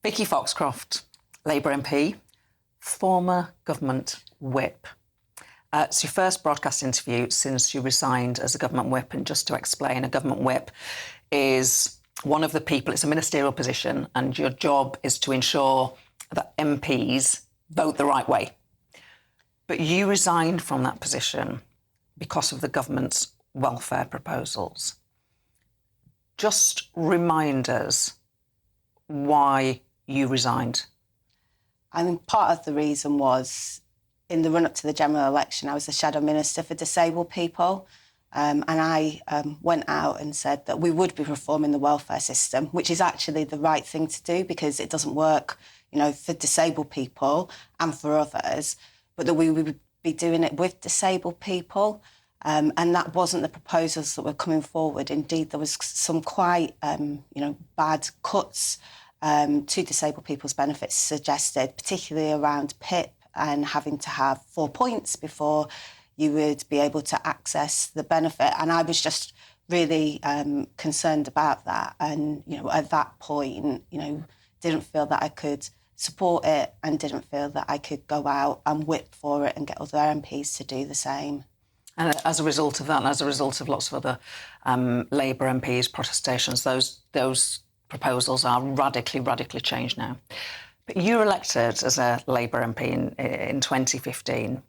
Vicky Foxcroft, Labour MP, former government whip. It's your first broadcast interview since you resigned as a government whip. And just to explain, a government whip is one of the people, it's a ministerial position, and your job is to ensure that MPs vote the right way. But you resigned from that position because of the government's welfare proposals. Just remind us why you resigned. I mean, part of the reason was in the run-up to the general election, I was the shadow minister for disabled people. And I went out and said that we would be reforming the welfare system, which is actually the right thing to do because it doesn't work, for disabled people and for others, but that we would be doing it with disabled people. And that wasn't the proposals that were coming forward. Indeed, there was some quite, bad cuts to disabled people's benefits suggested, particularly around PIP and having to have 4 points before you would be able to access the benefit. And I was just really concerned about that. And, at that point, didn't feel that I could support it and didn't feel that I could go out and whip for it and get other MPs to do the same. And as a result of that, and as a result of lots of other Labour MPs' protestations, those proposals are radically changed now. But you were elected as a Labour MP in 2015.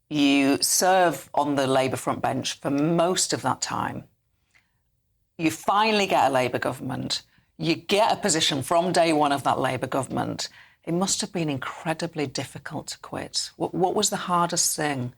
You serve on the Labour front bench for most of that time. You finally get a Labour government. You get a position from day one of that Labour government. It must have been incredibly difficult to quit. What was the hardest thing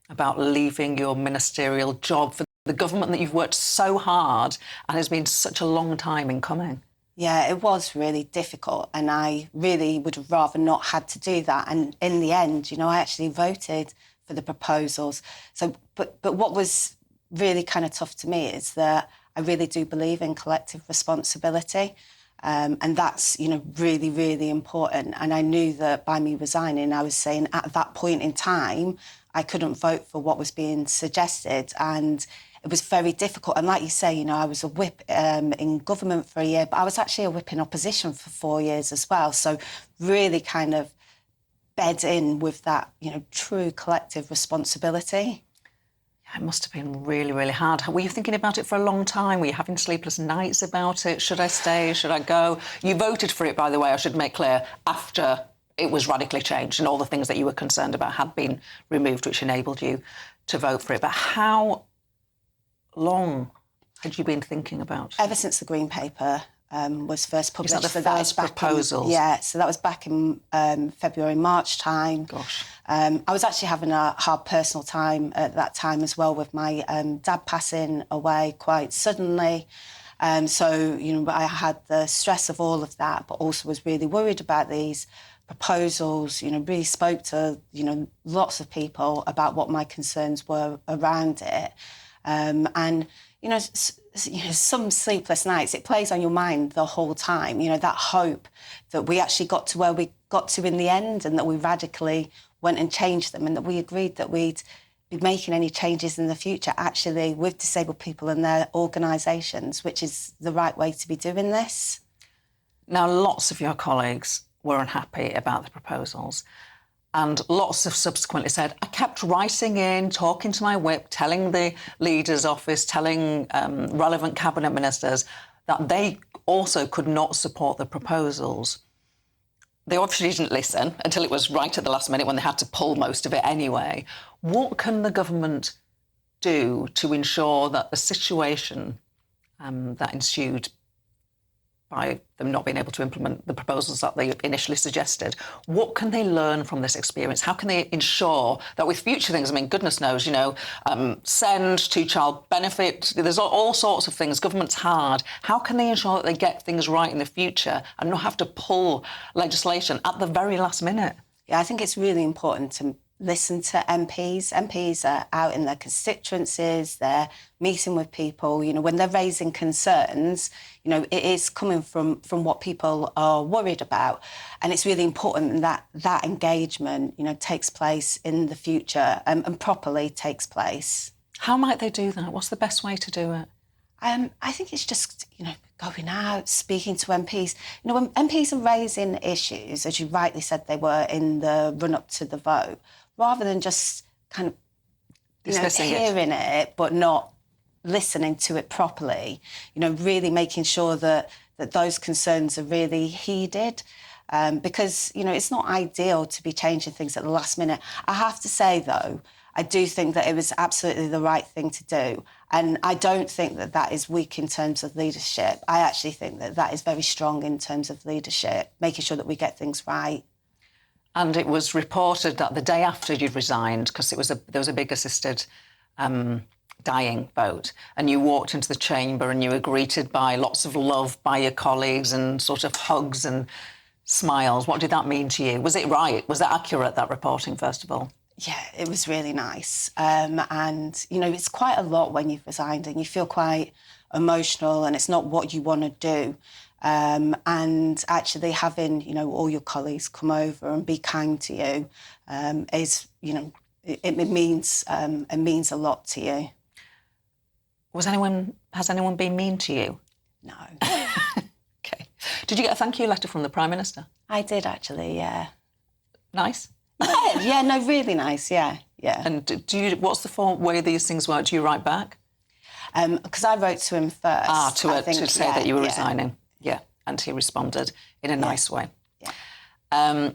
about leaving your ministerial job for the government that you've worked so hard and has been such a long time in coming? Yeah, it was really difficult and I really would have rather not had to do that. And in the end, I actually voted for the proposals. So, but what was really kind of tough to me is that I really do believe in collective responsibility. And that's, really important. And I knew that by me resigning, I was saying at that point in time, I couldn't vote for what was being suggested. And it was very difficult. And like you say, I was a whip in government for a year, but I was actually a whip in opposition for 4 years as well. So really kind of bed in with that, true collective responsibility. It must have been really hard. Were you thinking about it for a long time? Were you having sleepless nights about it? Should I stay? Should I go? You voted for it, by the way, I should make clear, after it was radically changed and all the things that you were concerned about had been removed, which enabled you to vote for it. But how long had you been thinking about? Ever since the Green Paper was first published. Was that the first proposals? Yeah, so that was back in February, March time. Gosh. I was actually having a hard personal time at that time as well with my dad passing away quite suddenly. So, I had the stress of all of that, but also was really worried about these proposals, really spoke to, lots of people about what my concerns were around it. And, some sleepless nights, it plays on your mind the whole time, that hope that we actually got to where we got to in the end and that we radically went and changed them and that we agreed that we'd be making any changes in the future actually with disabled people and their organisations, which is the right way to be doing this. Now, lots of your colleagues were unhappy about the proposals. And lots have subsequently said, I kept writing in, talking to my whip, telling the leader's office, telling relevant cabinet ministers that they also could not support the proposals. They obviously didn't listen until it was right at the last minute when they had to pull most of it anyway. What can the government do to ensure that the situation that ensued by them not being able to implement the proposals that they initially suggested, what can they learn from this experience? How can they ensure that with future things, goodness knows, send two-child benefit, there's all sorts of things, government's hard. How can they ensure that they get things right in the future and not have to pull legislation at the very last minute? Yeah, I think it's really important to listen to MPs. MPs are out in their constituencies, they're meeting with people, when they're raising concerns, it is coming from what people are worried about. And it's really important that that engagement, takes place in the future and properly takes place. How might they do that? What's the best way to do it? I think it's just, going out, speaking to MPs. When MPs are raising issues, as you rightly said they were in the run-up to the vote, rather than just kind of hearing it but not listening to it properly, really making sure that those concerns are really heeded. Because, it's not ideal to be changing things at the last minute. I have to say, though, I do think that it was absolutely the right thing to do. And I don't think that that is weak in terms of leadership. I actually think that that is very strong in terms of leadership, making sure that we get things right. And it was reported that the day after you'd resigned, because there was a big assisted dying vote, and you walked into the chamber and you were greeted by lots of love by your colleagues and sort of hugs and smiles. What did that mean to you? Was it right? Was that accurate, that reporting, first of all? Yeah, it was really nice. And, it's quite a lot when you've resigned and you feel quite emotional and it's not what you want to do. And actually having, all your colleagues come over and be kind to you is, it means a lot to you. Has anyone been mean to you? No. Okay. Did you get a thank you letter from the Prime Minister? I did, actually, yeah. Nice? Yeah, no, really nice, yeah. And what's the way these things work? Do you write back? Because I wrote to him first. To say that you were resigning. Yeah, and he responded in a nice way. Yeah.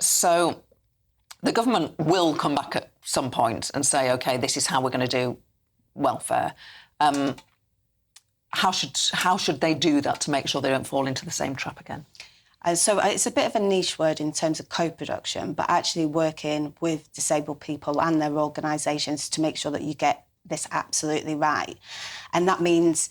So the government will come back at some point and say, OK, this is how we're going to do welfare. How should they do that to make sure they don't fall into the same trap again? So it's a bit of a niche word in terms of co-production, but actually working with disabled people and their organisations to make sure that you get this absolutely right. And that means,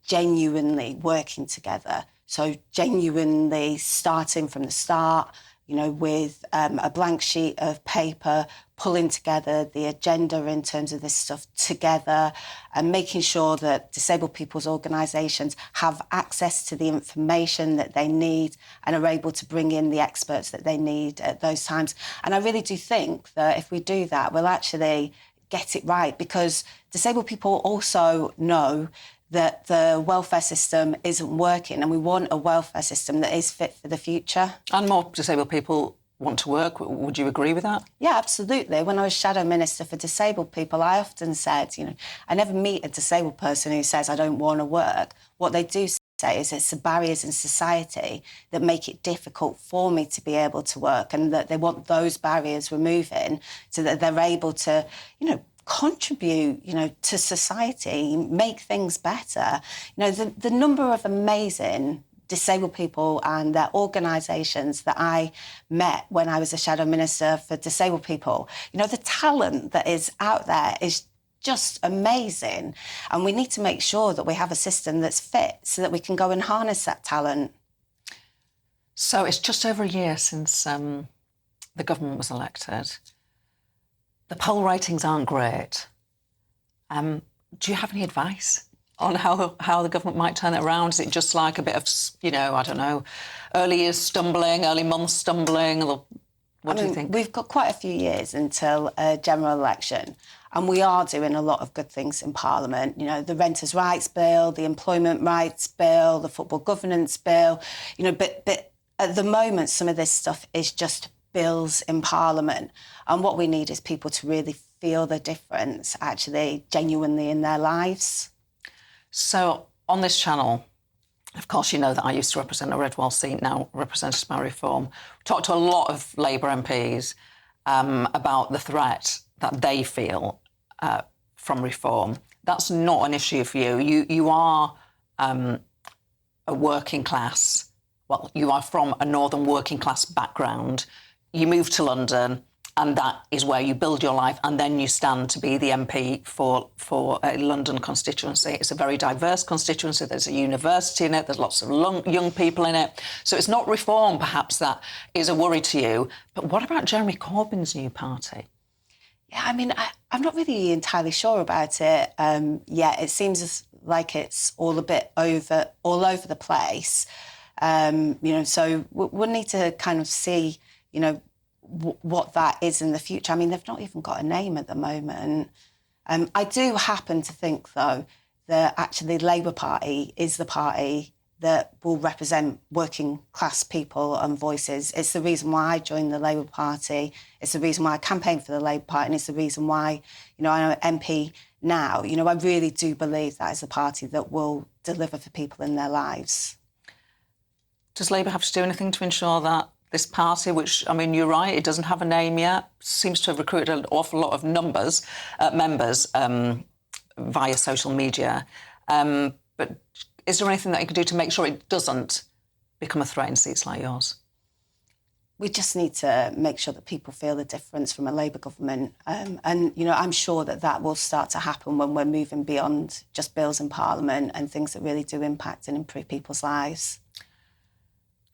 genuinely working together. So genuinely starting from the start, with a blank sheet of paper, pulling together the agenda in terms of this stuff together and making sure that disabled people's organisations have access to the information that they need and are able to bring in the experts that they need at those times. And I really do think that if we do that, we'll actually get it right, because disabled people also know that the welfare system isn't working and we want a welfare system that is fit for the future. And more disabled people want to work. Would you agree with that? Yeah, absolutely. When I was Shadow Minister for Disabled People, I often said, I never meet a disabled person who says, I don't want to work. What they do say is it's the barriers in society that make it difficult for me to be able to work, and that they want those barriers removing so that they're able to, contribute, to society, make things better. The number of amazing disabled people and their organisations that I met when I was a Shadow Minister for Disabled People, the talent that is out there is just amazing. And we need to make sure that we have a system that's fit so that we can go and harness that talent. So it's just over a year since the government was elected. The poll ratings aren't great. Do you have any advice on how the government might turn it around? Is it just like a bit of, I don't know, early years stumbling, early months stumbling? What do you think? We've got quite a few years until a general election, and we are doing a lot of good things in Parliament. The Renters' Rights Bill, the Employment Rights Bill, the Football Governance Bill, but at the moment, some of this stuff is just bills in Parliament. And what we need is people to really feel the difference, actually, genuinely in their lives. So on this channel, of course, you know that I used to represent a Redwall seat, now represented by Reform. We talked to a lot of Labour MPs about the threat that they feel from Reform. That's not an issue for you. You are a working class, well, you are from a northern working class background. You moved to London, and that is where you build your life, and then you stand to be the MP for a London constituency. It's a very diverse constituency. There's a university in it. There's lots of young people in it. So it's not Reform, perhaps, that is a worry to you. But what about Jeremy Corbyn's new party? Yeah, I'm not really entirely sure about it yet. It seems like it's all over the place. So we'll need to kind of see, what that is in the future. They've not even got a name at the moment. I do happen to think, though, that actually the Labour Party is the party that will represent working class people and voices. It's the reason why I joined the Labour Party. It's the reason why I campaigned for the Labour Party, and it's the reason why, I'm an MP now. I really do believe that is a party that will deliver for people in their lives. Does Labour have to do anything to ensure that this party, which, you're right, it doesn't have a name yet, seems to have recruited an awful lot of members via social media, but is there anything that you can do to make sure it doesn't become a threat in seats like yours? We just need to make sure that people feel the difference from a Labour government. And, I'm sure that will start to happen when we're moving beyond just bills in Parliament and things that really do impact and improve people's lives.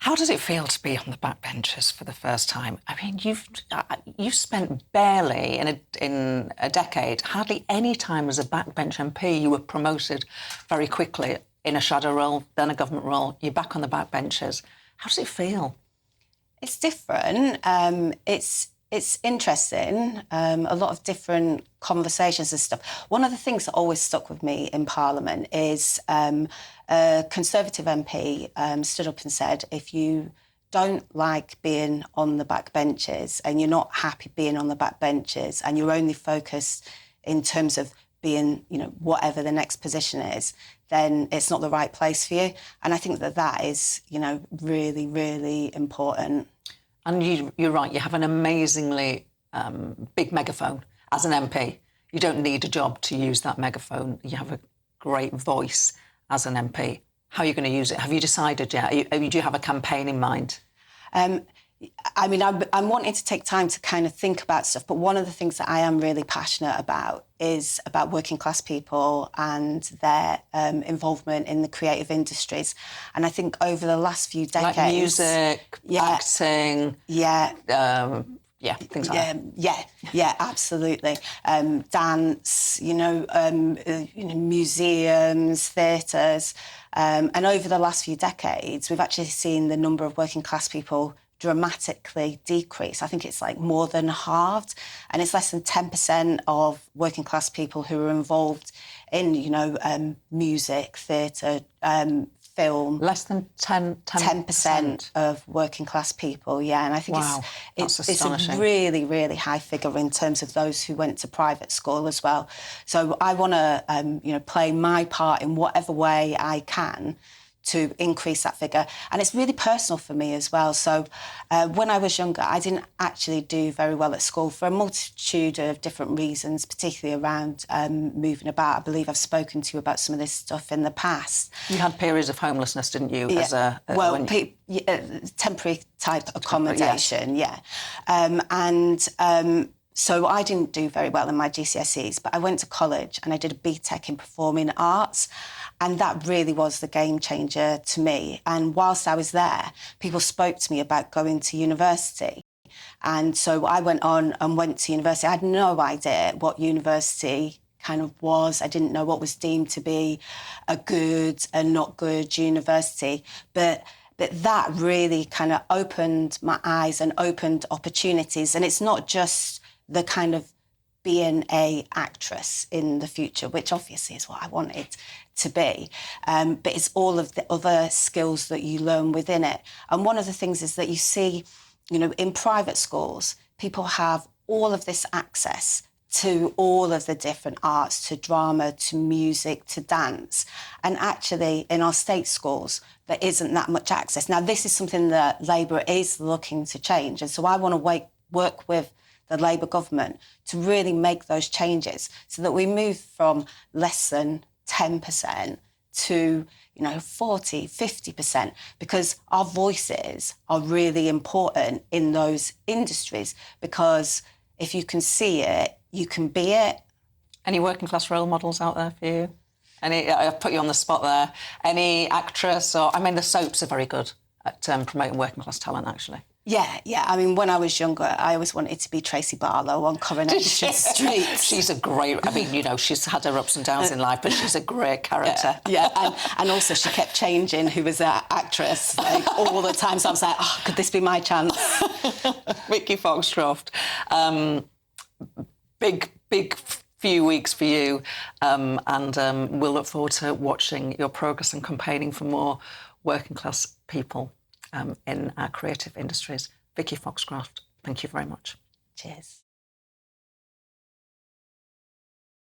How does it feel to be on the backbenchers for the first time? You've spent barely in a decade, hardly any time as a backbench MP. You were promoted very quickly in a shadow role, then a government role. You're back on the backbenchers. How does it feel? It's different. It's interesting. A lot of different conversations and stuff. One of the things that always stuck with me in Parliament is a Conservative MP stood up and said, if you don't like being on the backbenches and you're not happy being on the backbenches and you're only focused in terms of being, whatever the next position is, then it's not the right place for you. And I think that is, really, really important. And you're right, you have an amazingly big megaphone as an MP. You don't need a job to use that megaphone. You have a great voice as an MP. How are you going to use it? Have you decided yet? Do you have a campaign in mind? I'm wanting to take time to kind of think about stuff, but one of the things that I am really passionate about is about working class people and their involvement in the creative industries. And I think over the last few decades... Like music, acting... things like that. Yeah, absolutely. Dance, museums, theatres. And over the last few decades, we've actually seen the number of working class people dramatically decrease. I think it's like more than halved, and it's less than 10% of working class people who are involved in, music, theatre, film. Less than 10% of working class people, yeah. And I think it's a really, really high figure in terms of those who went to private school as well. So I want to, play my part in whatever way I can to increase that figure. And it's really personal for me as well. So when I was younger, I didn't actually do very well at school for a multitude of different reasons, particularly around moving about. I believe I've spoken to you about some of this stuff in the past. You had periods of homelessness, didn't you? Yeah. Temporary type accommodation, yeah. So I didn't do very well in my GCSEs, but I went to college and I did a BTEC in performing arts. And that really was the game changer to me. And whilst I was there, people spoke to me about going to university. And so I went on and went to university. I had no idea what university kind of was. I didn't know what was deemed to be a good and not good university. But that really kind of opened my eyes and opened opportunities. And it's not just the kind of being an actress in the future, which obviously is what I wanted to be. But it's all of the other skills that you learn within it. And one of the things is that you see, in private schools, people have all of this access to all of the different arts, to drama, to music, to dance. And actually, in our state schools, there isn't that much access. Now, this is something that Labour is looking to change. And so I want to work with the Labour government to really make those changes so that we move from less than 10% to, 40, 50%, because our voices are really important in those industries, because if you can see it, you can be it. Any working class role models out there for you? I've put you on the spot there. Any actress the soaps are very good at promoting working class talent, actually. Yeah. When I was younger, I always wanted to be Tracy Barlow on Coronation Street. She's a great... she's had her ups and downs in life, but she's a great character. Yeah. And also she kept changing who was that actress all the time. So I was like, could this be my chance? Vicky Foxcroft. Big few weeks for you, and we'll look forward to watching your progress and campaigning for more working class people in our creative industries. Vicky Foxcroft, thank you very much. Cheers.